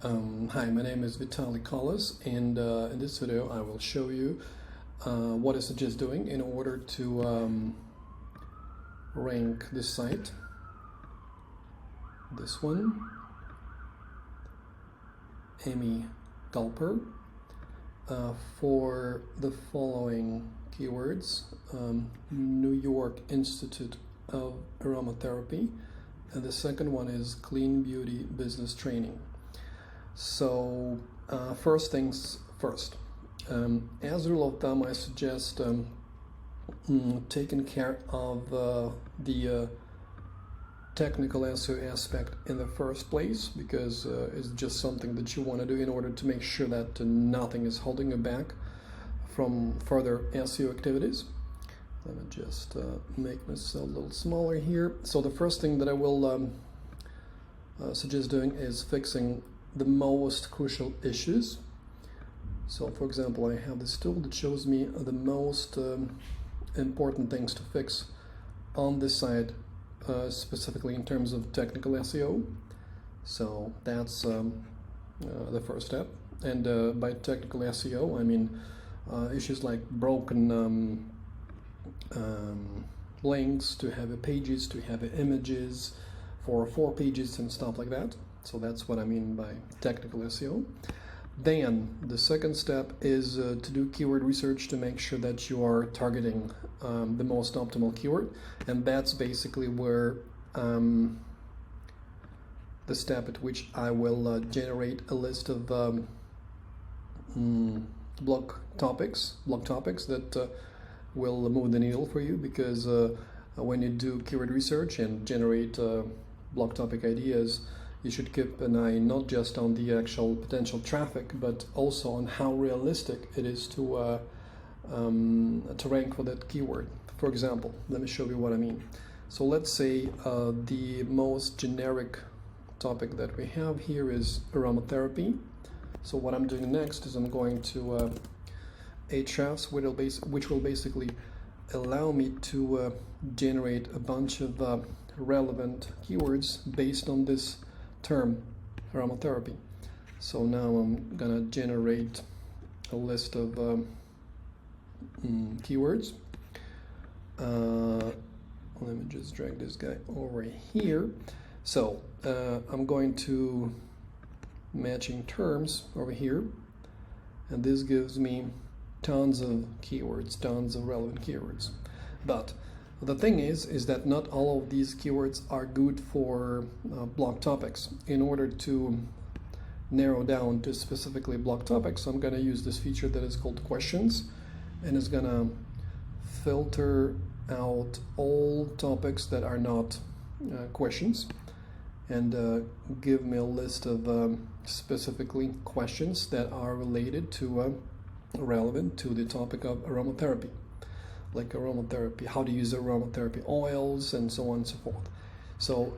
Hi, my name is Vitaly Kolas, and in this video I will show you what I suggest doing in order to rank this site, this one, Amy Gulper, for the following keywords: New York Institute of Aromatherapy, and the second one is Clean Beauty Business Training. So first things first, as a rule of thumb, I suggest taking care of the technical SEO aspect in the first place, because it's just something that you want to do in order to make sure that nothing is holding you back from further SEO activities. Let me just make myself a little smaller here. So the first thing that I will suggest doing is fixing the most crucial issues. So for example, I have this tool that shows me the most important things to fix on this site, specifically in terms of technical SEO. So that's the first step. And by technical SEO, I mean issues like broken links to heavy pages, to heavy images for 4 pages and stuff like that. So that's what I mean by technical SEO. Then the second step is to do keyword research to make sure that you are targeting the most optimal keyword, and that's basically where the step at which I will generate a list of blog topics that will move the needle for you, because when you do keyword research and generate blog topic ideas, you should keep an eye not just on the actual potential traffic, but also on how realistic it is to rank for that keyword. For example, let me show you what I mean. So let's say the most generic topic that we have here is aromatherapy. So what I'm doing next is I'm going to Ahrefs, which will basically allow me to generate a bunch of relevant keywords based on this term aromatherapy. So now I'm gonna generate a list of keywords. Let me just drag this guy over here. So I'm going to matching terms over here, and this gives me tons of keywords, tons of relevant keywords. But the thing is that not all of these keywords are good for blog topics. In order to narrow down to specifically blog topics, I'm going to use this feature that is called questions, and it's going to filter out all topics that are not questions, and give me a list of specifically questions that are related to relevant to the topic of aromatherapy, like aromatherapy, how to use aromatherapy oils, and so on and so forth. So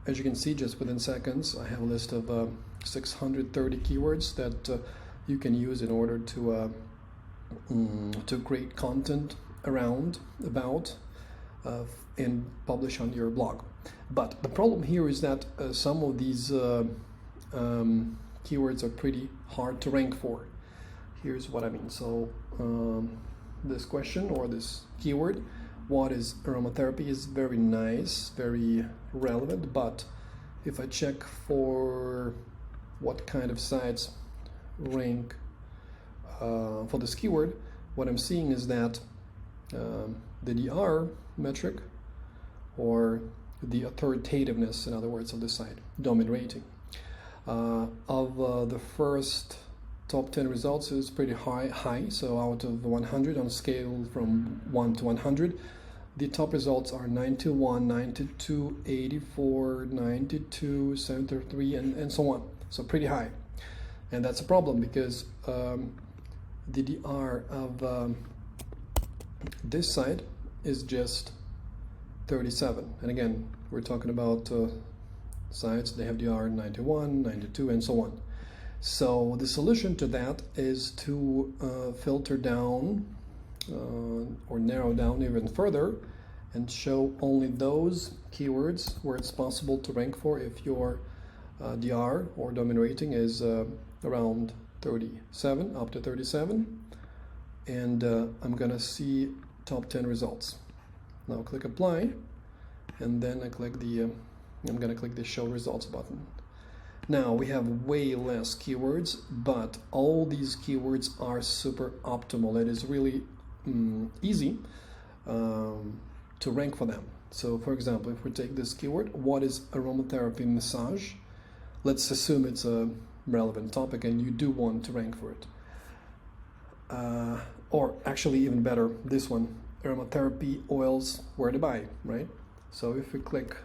as you can see, just within seconds, I have a list of 630 keywords that you can use in order to create content about and publish on your blog. But the problem here is that some of these keywords are pretty hard to rank for. Here's what I mean. So this question, or this keyword, what is aromatherapy, is very nice, very relevant, but if I check for what kind of sites rank for this keyword, what I'm seeing is that the DR metric, or the authoritativeness, in other words, of the site, domain rating, of the first top 10 results is pretty high. So out of 100, on a scale from 1 to 100, the top results are 91, 92, 84, 92, 73, and so on. So pretty high. And that's a problem, because the DR of this site is just 37. And again, we're talking about sites, they have DR 91, 92, and so on. So the solution to that is to filter down or narrow down even further and show only those keywords where it's possible to rank for if your DR or domain rating is around 37, up to 37, and I'm gonna see top 10 results. Now click apply, and then I click the I'm gonna click the show results button. Now we have way less keywords, but all these keywords are super optimal. It is really easy to rank for them. So for example, if we take this keyword, what is aromatherapy massage? Let's assume it's a relevant topic and you do want to rank for it. Or actually even better, this one, aromatherapy oils, where to buy, right? So if we click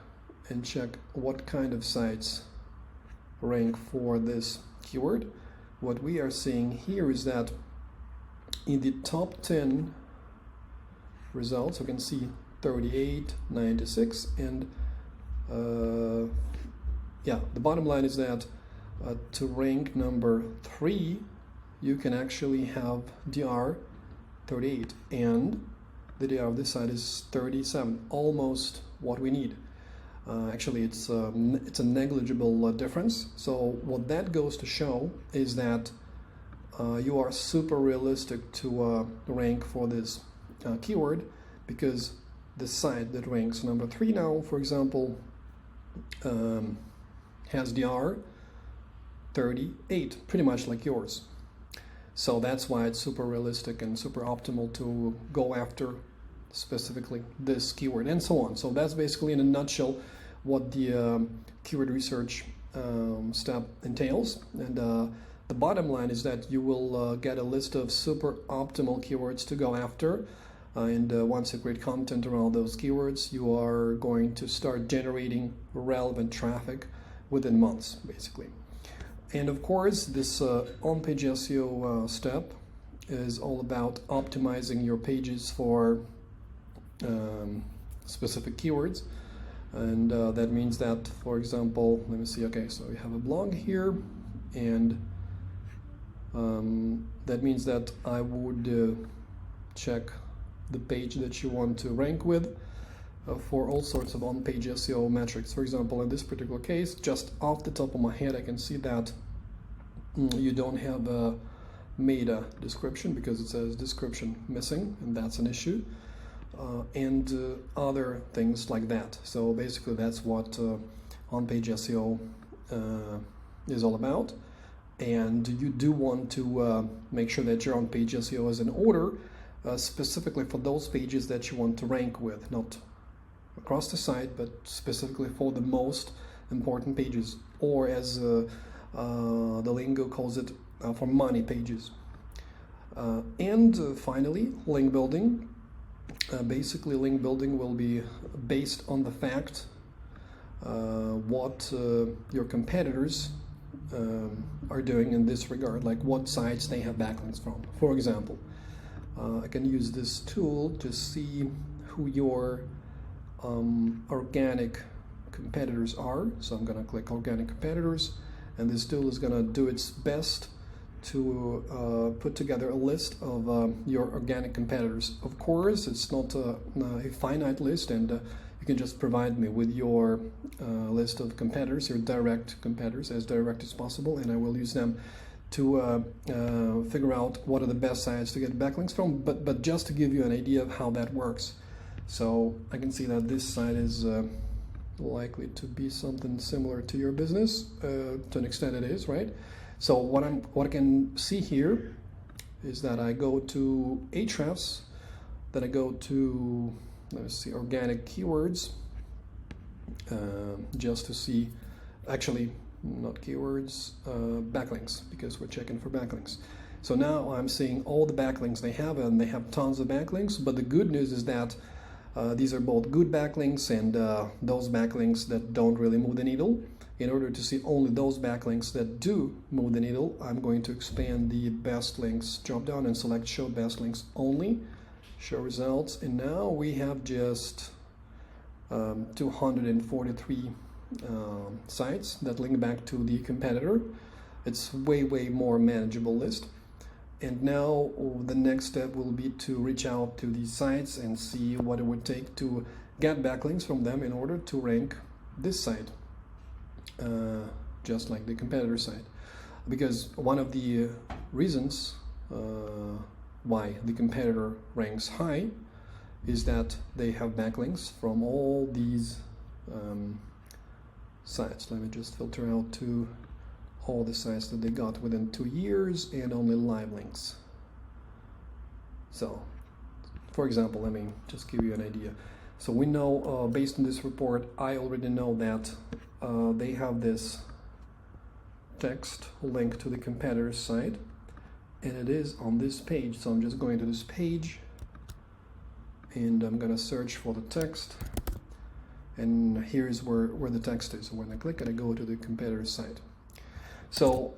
and check what kind of sites rank for this keyword, what we are seeing here is that in the top 10 results, you can see 38, 96, and yeah, the bottom line is that to rank number 3, you can actually have DR 38, and the DR of this site is 37, almost what we need. Actually, it's a negligible difference. So what that goes to show is that you are super realistic to rank for this keyword, because the site that ranks number 3 now, for example, has DR 38, pretty much like yours. So that's why it's super realistic and super optimal to go after specifically this keyword, and so on. So that's basically in a nutshell what the keyword research step entails. And the bottom line is that you will get a list of super optimal keywords to go after. And once you create content around those keywords, you are going to start generating relevant traffic within months, basically. And of course, this on-page SEO step is all about optimizing your pages for specific keywords. And that means that, for example, let me see, okay, so we have a blog here, and that means that I would check the page that you want to rank with for all sorts of on-page SEO metrics. For example, in this particular case, just off the top of my head, I can see that you don't have a meta description because it says description missing, and that's an issue. And other things like that. So basically that's what on-page SEO is all about. And you do want to make sure that your on-page SEO is in order, specifically for those pages that you want to rank with, not across the site, but specifically for the most important pages, or as the lingo calls it, for money pages. And finally, link building. Basically, link building will be based on the fact what your competitors are doing in this regard, like what sites they have backlinks from. For example, I can use this tool to see who your organic competitors are. So I'm going to click organic competitors, and this tool is going to do its best to put together a list of your organic competitors. Of course, it's not a finite list, and you can just provide me with your list of competitors, your direct competitors, as direct as possible, and I will use them to figure out what are the best sites to get backlinks from, but just to give you an idea of how that works. So I can see that this site is likely to be something similar to your business. To an extent it is, right? So what I can see here is that I go to Ahrefs, then I go to, let me see, organic keywords, just to see, actually not keywords, backlinks, because we're checking for backlinks. So now I'm seeing all the backlinks they have, and they have tons of backlinks, but the good news is that these are both good backlinks and those backlinks that don't really move the needle. In order to see only those backlinks that do move the needle, I'm going to expand the best links drop down and select show best links only, show results, and now we have just 243 sites that link back to the competitor. It's way more manageable list. And now the next step will be to reach out to these sites and see what it would take to get backlinks from them in order to rank this site. just like the competitor site. Because one of the reasons why the competitor ranks high is that they have backlinks from all these sites. Let me just filter out to all the sites that they got within 2 years and only live links. So, for example, let me just give you an idea. So we know, based on this report, I already know that they have this text link to the competitor's site, and it is on this page. So I'm just going to this page, and I'm gonna search for the text, and here's where the text is. When I click it, I go to the competitor's site. So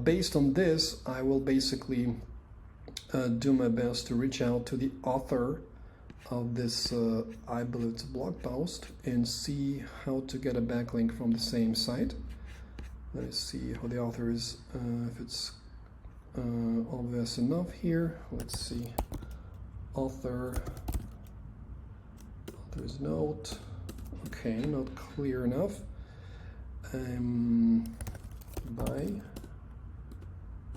based on this, I will basically do my best to reach out to the author of this, I believe it's a blog post, and see how to get a backlink from the same site. Let's see how the author is, if it's obvious enough here. Let's see, author's note. Okay, not clear enough. By.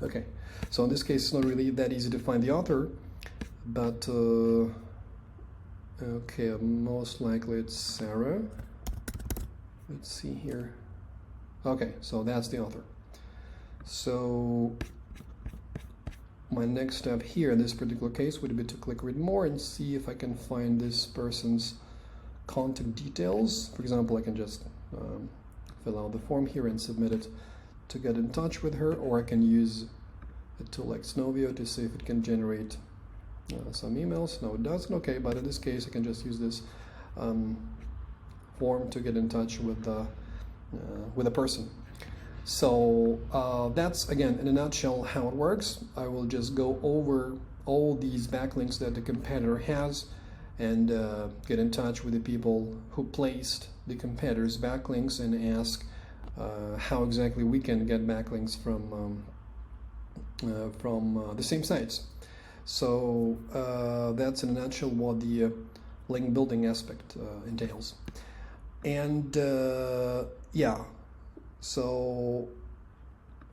Okay, so in this case, it's not really that easy to find the author, but okay, most likely it's Sarah. Let's see here. Okay, so that's the author. So my next step here in this particular case would be to click read more and see if I can find this person's contact details. For example, I can just fill out the form here and submit it to get in touch with her, or I can use a tool like Snovio to see if it can generate some emails. No, it doesn't. Okay, but in this case, I can just use this form to get in touch with a person. So that's, again, in a nutshell, how it works. I will just go over all these backlinks that the competitor has and get in touch with the people who placed the competitor's backlinks and ask how exactly we can get backlinks from the same sites. So that's in a nutshell what the link building aspect entails. And yeah, so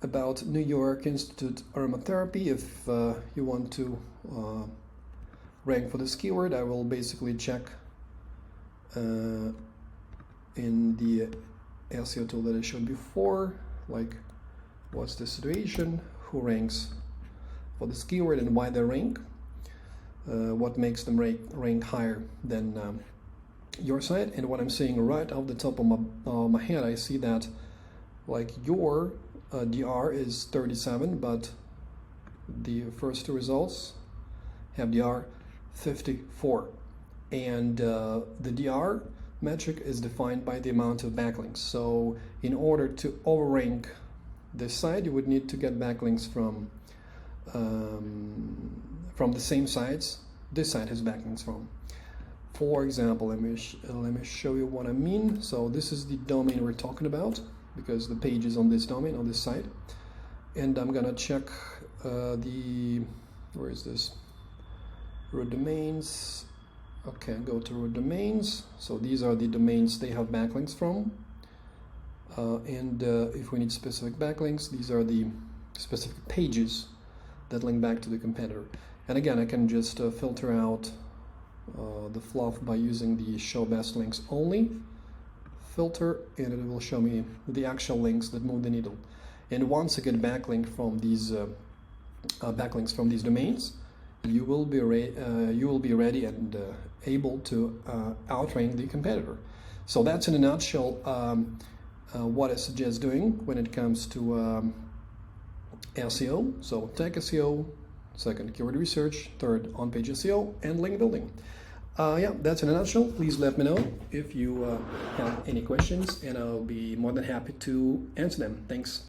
about New York Institute of Aromatherapy, if you want to rank for this keyword, I will basically check in the SEO tool that I showed before, like what's the situation, who ranks for this keyword and why they rank, what makes them rank higher than your site. And what I'm seeing right off the top of my head, I see that like your DR is 37, but the first two results have DR 54, and the DR metric is defined by the amount of backlinks. So in order to overrank this site, you would need to get backlinks from the same sites this site has backlinks from. For example, let me show you what I mean. So this is the domain we're talking about, because the page is on this domain, on this site. And I'm gonna check where is this? Root domains. Okay, go to root domains. So these are the domains they have backlinks from. And if we need specific backlinks, these are the specific pages that link back to the competitor. And again, I can just filter out the fluff by using the show best links only filter, and it will show me the actual links that move the needle. And once I get backlink from these backlinks from these domains, you will be ready and able to outrank the competitor. So that's in a nutshell what I suggest doing when it comes to SEO. So tech SEO, second keyword research, third on-page SEO, and link building. Yeah, that's in a nutshell. Please let me know if you have any questions, and I'll be more than happy to answer them. Thanks.